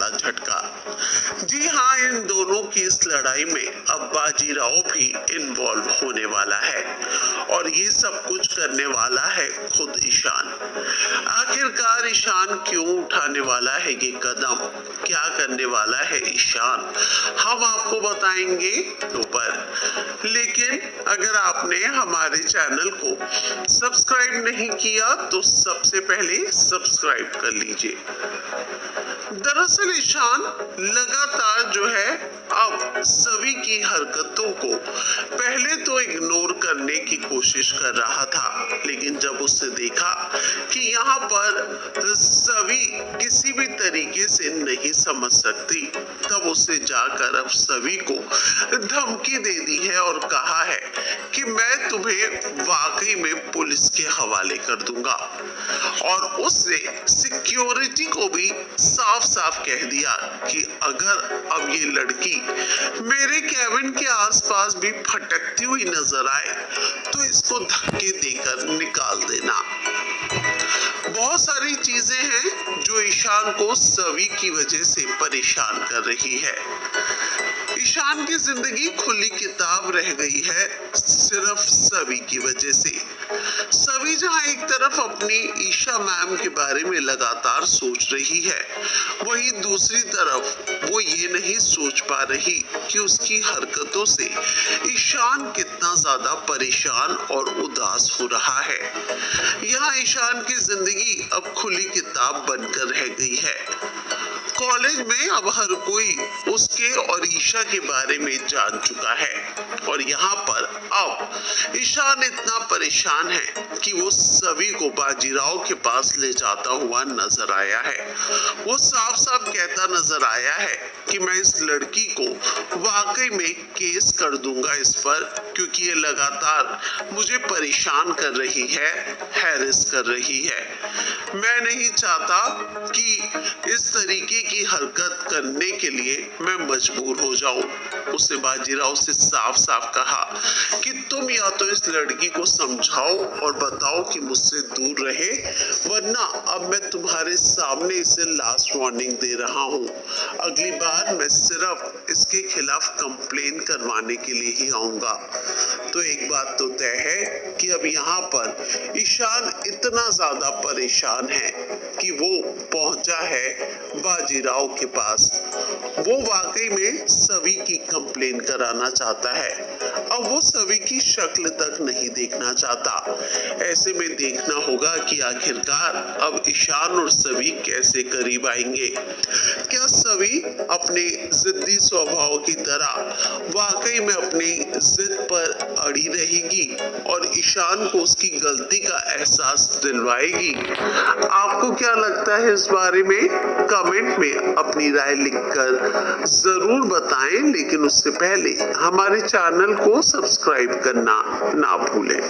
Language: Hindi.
बड़ा झटका। जी हाँ, इन दोनों की इस लड़ाई में अब बाजीराव भी इन्वॉल्व होने वाला है और ये सब कुछ करने वाला है खुद ईशान। आखिरकार ईशान क्यों उठाने वाला है ये कदम, क्या करने वाला है ईशान, हम आपको बताएंगे पर। लेकिन अगर आपने हमारे चैनल को सब्सक्राइब नहीं किया तो सबसे पहले सब्सक्राइब कर लीजिए। दरअसल ईशान लगातार जो है अब सभी की हरकतों को पहले तो इग्नोर करने की कोशिश कर रहा था, लेकिन जब उसने देखा कि यहाँ पर सभी किसी भी तरीके से नहीं समझ सकती, तब उसने जाकर अब सभी को धमकी दे दी है और कहा है कि मैं तुम्हें वाकई में पुलिस के हवाले कर दूंगा। और उसने सिक्योरिटी को भी साफ साफ कह दिया कि अगर अब ये लड़की मेरे कैबिन के आसपास भी भटकती हुई नजर आए तो इसको धक्के देकर निकाल देना। बहुत सारी चीजें हैं जो ईशान को सभी की वजह से परेशान कर रही है। ईशान की जिंदगी खुली किताब रह गई है सिर्फ सभी की वजह से। सभी जहां एक तरफ अपनी ईशा मैम के बारे में लगातार सोच रही है, वहीं दूसरी तरफ वो ये नहीं सोच पा रही कि उसकी हरकतों से ईशान कितना ज्यादा परेशान और उदास हो रहा है। यहाँ ईशान की जिंदगी अब खुली किताब बनकर रह गई है। कॉलेज में अब हर कोई उसके और ईशा के बारे में जान चुका है और यहाँ पर अब ईशान इतना परेशान है कि वो सभी को बाजीराव के पास ले जाता हुआ नजर आया है। वो साफ साफ कहता नजर आया है कि मैं इस लड़की को वाकई में केस कर दूंगा इस पर, क्योंकि ये लगातार मुझे परेशान कर रही है, हैरेस कर रही है। मैं नहीं चाहता कि इस तरीके की हरकत करने के लिए मैं मजबूर हो जाऊं। उसने बाजीराव से साफ साफ कहा कि तुम या तो इस लड़की को समझाओ और बताओ कि मुझसे दूर रहे, वरना अब मैं तुम्हारे सामने इसे लास्ट वार्निंग दे रहा हूं। अगली बार मैं सिर्फ इसके खिलाफ कंप्लेन करवाने के लिए ही आऊंगा। तो एक बात तो तय है कि अब यहाँ पर ईशान इतना ज्यादा परेशान है कि वो पहुंचा है बाजीराव के पास। वो वाकई में सभी की कंप्लेन कराना चाहता है। अब वो सभी की शक्ल तक नहीं देखना चाहता। ऐसे में देखना होगा कि आखिरकार अब ईशान और सभी कैसे करीब आएंगे। क्या सभी अपने जिद्दी स्वभाव की तरह वाकई में अपनी जिद पर अड़ी रहेगी और ईशान को उसकी गलती का एहसास दिलवाएगी? आपको क्या लगता है इस बारे में? कमेंट में अपनी राय लिखकर जरूर बताएं, लेकिन उससे पहले हमारे चैनल को सब्सक्राइब करना ना भूलें।